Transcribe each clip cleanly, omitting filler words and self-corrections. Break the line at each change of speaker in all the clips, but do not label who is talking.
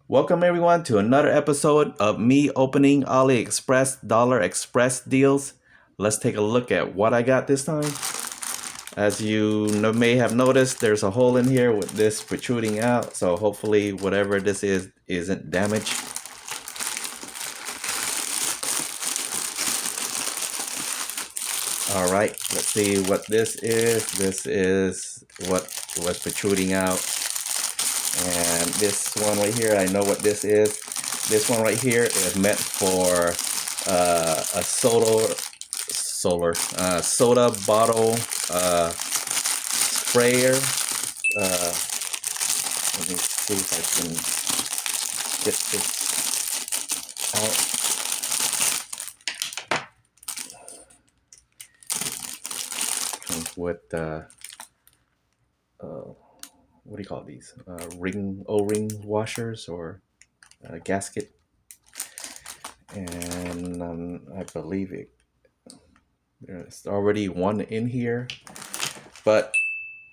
Welcome everyone to another episode of me opening AliExpress Dollar Express deals. Let's take a look at what I got this time. As you may have noticed, there's a hole in here with this protruding out, so hopefully whatever this is isn't damaged. All right, let's see what this is. This is what was protruding out. And this one right here, I know what this is. This one right here is meant for a soda bottle sprayer. Let me see if I can get this out. Comes with what do you call these? O-ring washers or gasket, and I believe there's already one in here. But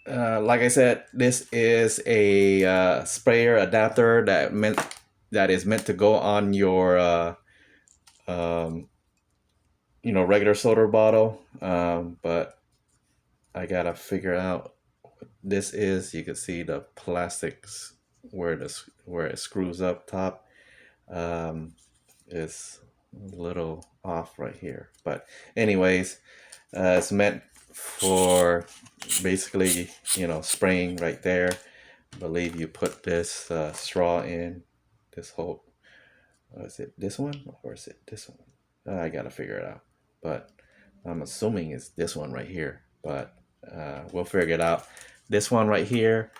like I said, this is a sprayer adapter that is meant to go on your regular soda bottle. But I gotta figure out what this is. You can see the plastics where it screws up top is a little off right here. But anyways, it's meant for basically spraying right there. I believe you put this straw in this whole. Is it this one or is it this one? I gotta figure it out. But I'm assuming it's this one right here. But we'll figure it out. This one right here,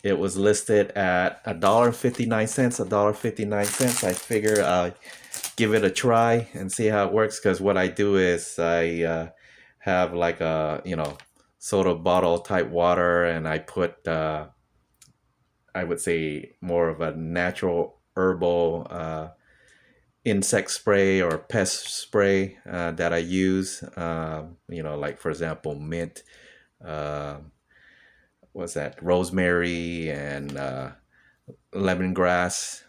it was listed at $1.59. $1.59. I figure I'll give it a try and see how it works. Because what I do is I have like a soda bottle type water, and I put I would say more of a natural herbal insect spray or pest spray that I use. Like for example, mint. What's that? Rosemary and lemongrass.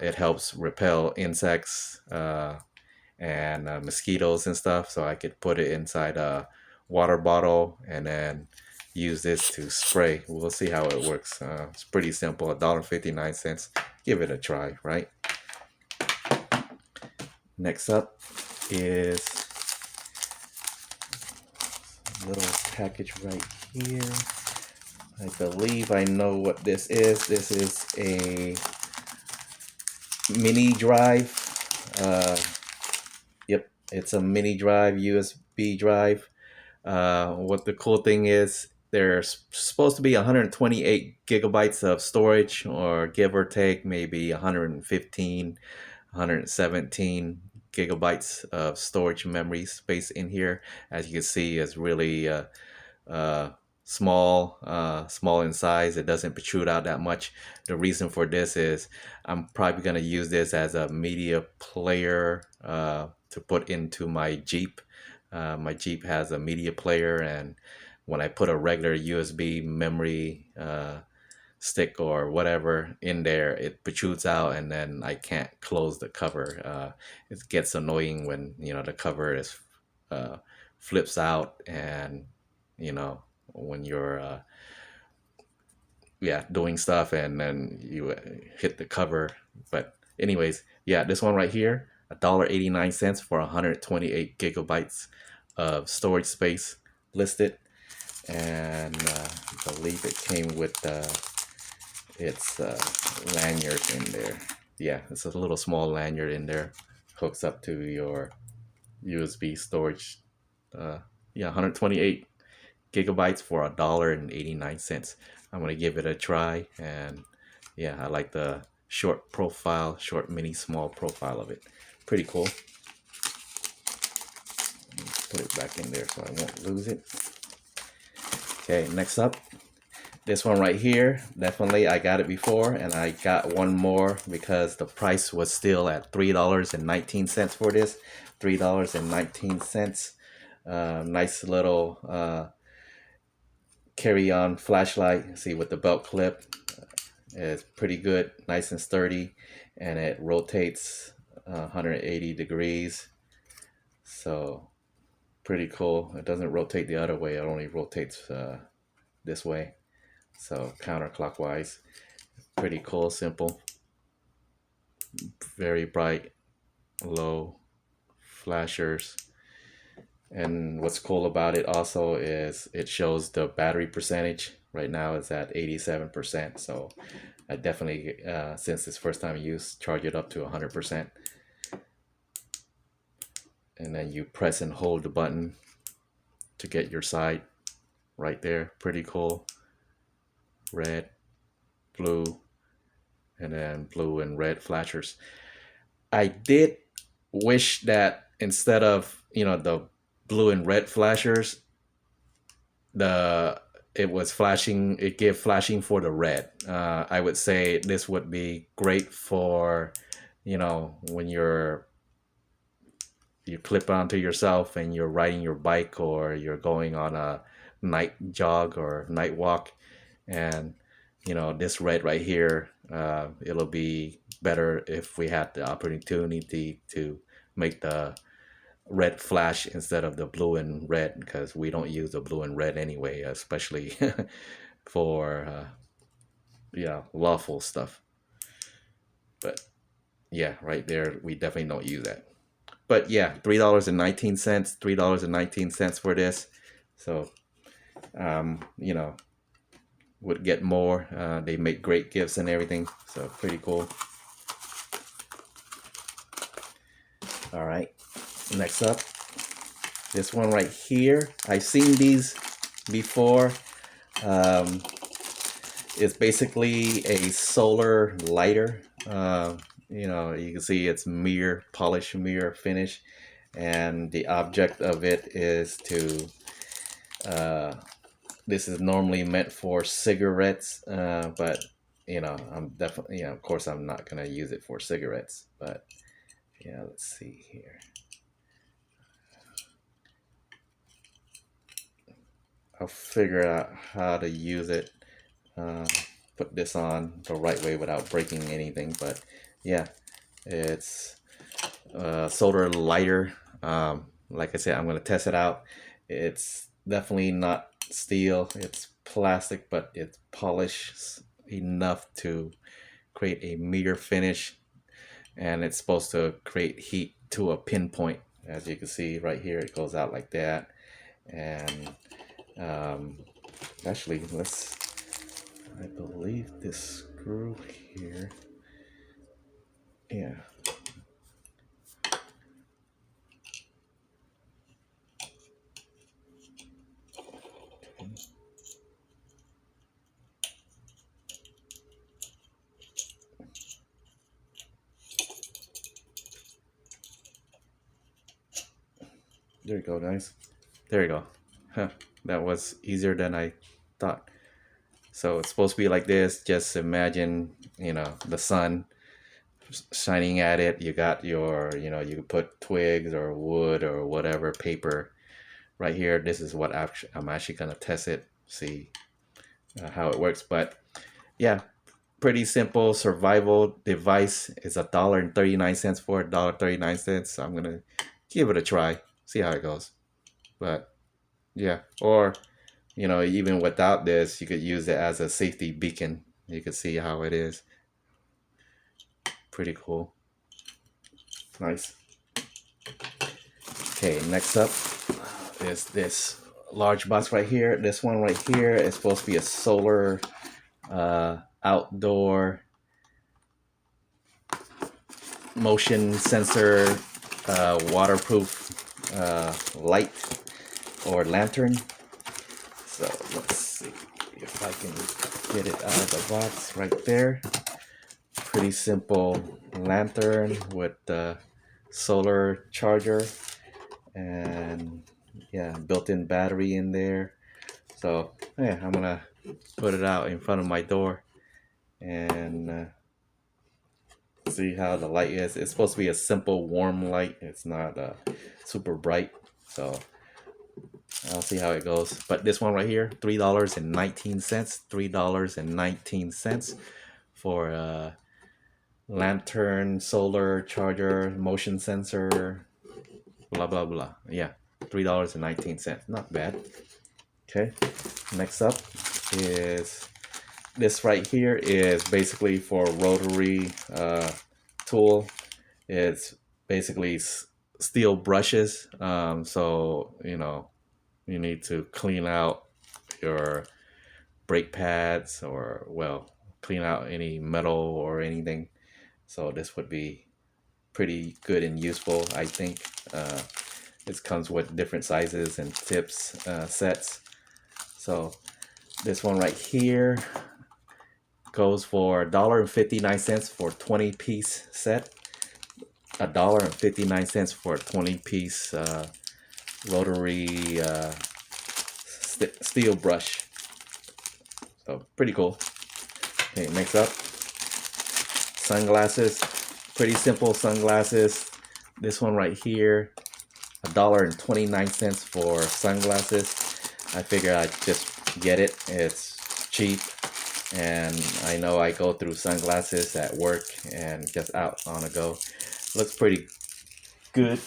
It helps repel insects and mosquitoes and stuff. So I could put it inside a water bottle and then use this to spray. We'll see how it works. It's pretty simple. $1.59. Give it a try, right? Next up is a little package right here. I believe I know what this is. This is a mini drive. Yep, it's a mini drive, USB drive. What the cool thing is, there's supposed to be 128 gigabytes of storage, or give or take maybe 115, 117 gigabytes of storage memory space in here. As you can see, it's really small in size. It doesn't protrude out that much. The reason for this is I'm probably going to use this as a media player to put into my Jeep. My Jeep has a media player, and when I put a regular USB memory stick or whatever in there, it protrudes out, and then I can't close the cover. It gets annoying when the cover is flips out, and when you're doing stuff and then you hit the cover. But anyways, yeah, this one right here, $1.89 for 128 gigabytes of storage space listed. And I believe it came with its lanyard in there. Yeah, it's a little small lanyard in there, hooks up to your USB storage. 128 gigabytes for $1.89. I'm gonna give it a try, and yeah, I like the short mini small profile of it. Pretty cool. Put it back in there so I won't lose it. Okay, next up, this one right here. Definitely, I got it before, and I got one more because the price was still at $3.19 for this. $3.19. Nice little carry-on flashlight. See, with the belt clip, It's pretty good, nice and sturdy, and it rotates 180 degrees. So pretty cool. It doesn't rotate the other way. It only rotates this way. So counterclockwise. Pretty cool, simple, very bright, low flashers. And what's cool about it also is it shows the battery percentage. Right now it's at 87%. So I definitely, since it's first time use, charge it up to 100%. And then you press and hold the button to get your side right there. Pretty cool. Red, blue, and then blue and red flashers. I did wish that instead of, the blue and red flashers, it gave flashing for the red. I would say this would be great for, when you clip onto yourself and you're riding your bike or you're going on a night jog or night walk, and this red right here, it'll be better if we had the opportunity to make the red flash instead of the blue and red, because we don't use the blue and red anyway, especially for lawful stuff. But yeah, right there we definitely don't use that. But yeah, $3.19 for this. So would get more. They make great gifts and everything, so pretty cool. All right, next up, this one right here. I've seen these before. It's basically a solar lighter. You can see it's polished mirror finish, and the object of it is to this is normally meant for cigarettes, but I'm definitely, of course I'm not gonna use it for cigarettes, but yeah, let's see here. I'll figure out how to use it, put this on the right way without breaking anything. But yeah, it's solar lighter. Like I said, I'm gonna test it out. It's definitely not steel, it's plastic, but it's polished enough to create a mirror finish, and it's supposed to create heat to a pinpoint. As you can see right here, it goes out like that. And actually, I believe this screw here, yeah, there you go, guys. There you go. Huh. That was easier than I thought. So it's supposed to be like this. Just imagine, the sun shining at it. You got your, you can put twigs or wood or whatever, paper right here. This is what I'm actually going to test it, see how it works. But yeah, pretty simple survival device. It's $1.39 for $1.39. So I'm going to give it a try, see how it goes. But yeah, or even without this, you could use it as a safety beacon. You can see how it is. Pretty cool. Nice. Okay, next up is this large box right here. This one right here is supposed to be a solar outdoor motion sensor waterproof light or lantern. So let's see if I can get it out of the box right there. Pretty simple lantern with the solar charger and yeah, built-in battery in there. So yeah, I'm gonna put it out in front of my door and see how the light is. It's supposed to be a simple warm light. It's not super bright, so I'll see how it goes. But this one right here, $3.19. $3.19 for lantern, solar charger, motion sensor, blah blah blah. Yeah, $3.19. Not bad. Okay, next up is this right here is basically for rotary tool. It's basically steel brushes. So you need to clean out your brake pads, or well, clean out any metal or anything. So this would be pretty good and useful, I think. It comes with different sizes and tips sets. So this one right here goes for $1.59 for 20-piece set. $1.59 for a 20-piece rotary steel brush. So pretty cool. Okay, next up, sunglasses. Pretty simple sunglasses. This one right here, $1.29 for sunglasses. I figure I'd just get it. It's cheap, and I know I go through sunglasses at work and just out on a go. Looks pretty good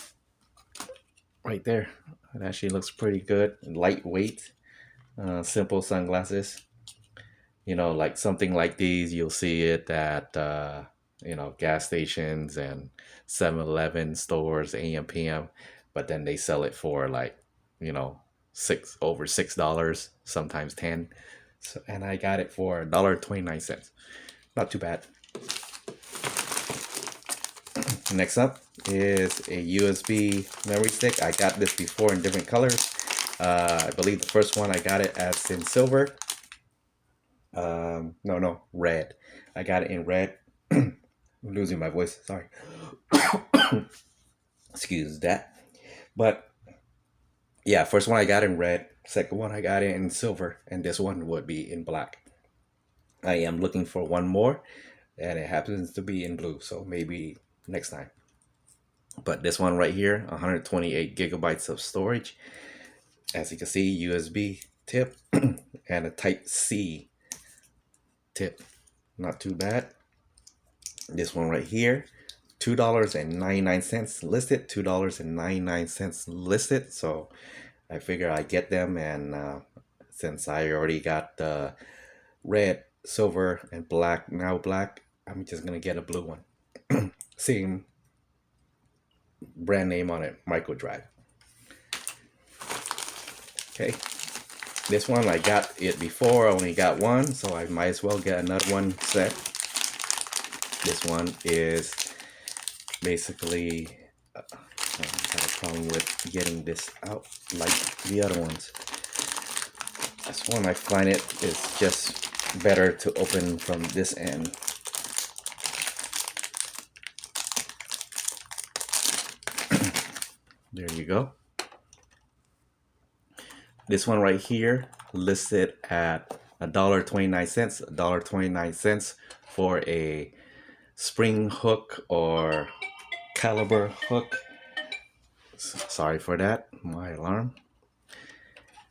right there. It actually looks pretty good. Lightweight, simple sunglasses. Like something like these, you'll see it at gas stations and 7-Eleven stores, AM PM, but then they sell it for like over $6, sometimes 10. So, and I got it for $1.29. Not too bad. Next up is a USB memory stick. I got this before in different colors. I believe the first one I got it as in silver. No, red. I got it in red. I'm losing my voice. Sorry. Excuse that. But yeah, first one I got in red. Second one I got it in silver, and this one would be in black. I am looking for one more, and it happens to be in blue. So maybe next time. But this one right here, 128 gigabytes of storage. As you can see, USB tip and a Type C tip. Not too bad. This one right here, $2.99 listed, $2.99 listed. So I figure I get them, and since I already got the red, silver, and black, now black, I'm just gonna get a blue one. Same brand name on it, Microdrive. Okay, this one I got it before, I only got one, so I might as well get another one set. This one is basically I had a problem with getting this out like the other ones. This one, I find it is just better to open from this end. There you go. This one right here listed at $1.29, $1.29 for a spring hook or caliber hook. Sorry for that, my alarm.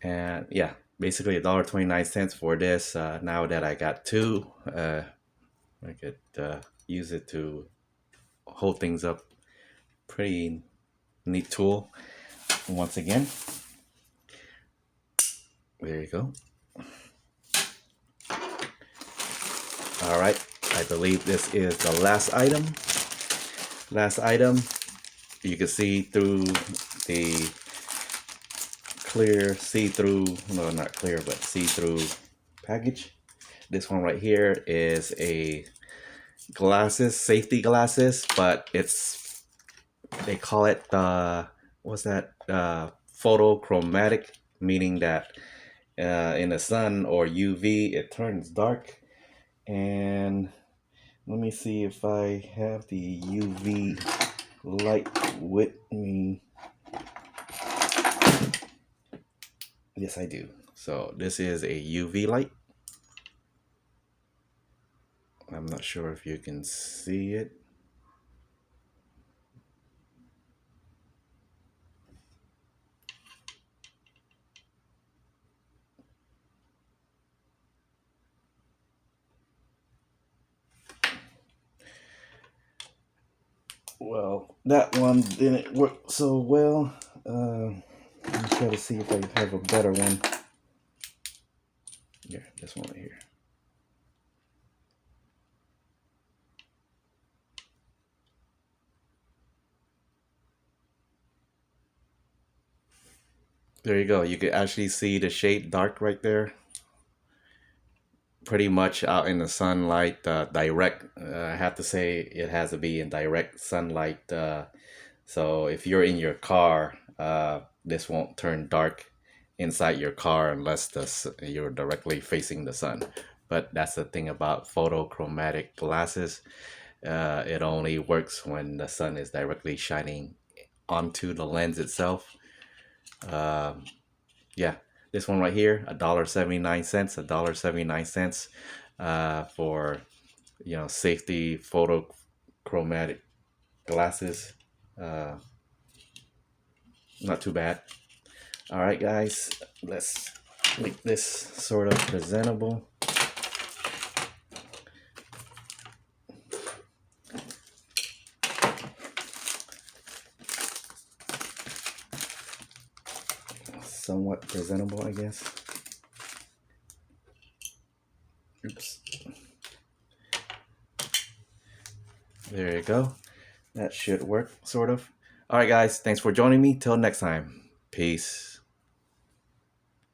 And yeah, basically $1.29 for this. Now that I got two, I could use it to hold things up. Pretty neat tool. Once again, there you go. All right, I believe this is the last item. Last item, you can see through the clear, see-through, no, not clear, but see-through package. This one right here is a glasses, safety glasses, but they call it what's that? Photochromatic, meaning that in the sun or UV it turns dark. And let me see if I have the UV light with me. Yes, I do. So this is a UV light. I'm not sure if you can see it. Well, that one didn't work so well. Let me try to see if I have a better one. Here, this one right here. There you go. You can actually see the shade dark right there. Pretty much out in the sunlight, direct. I have to say it has to be in direct sunlight. So if you're in your car, this won't turn dark inside your car unless you're directly facing the sun. But that's the thing about photochromatic glasses. It only works when the sun is directly shining onto the lens itself. Um, yeah, this one right here, $1.79, $1.79 for safety photochromatic glasses. Uh, Not too bad. All right, guys, let's make this sort of presentable. Somewhat presentable, I guess. Oops. There you go. That should work, sort of. All right, guys, thanks for joining me. Till next time. Peace.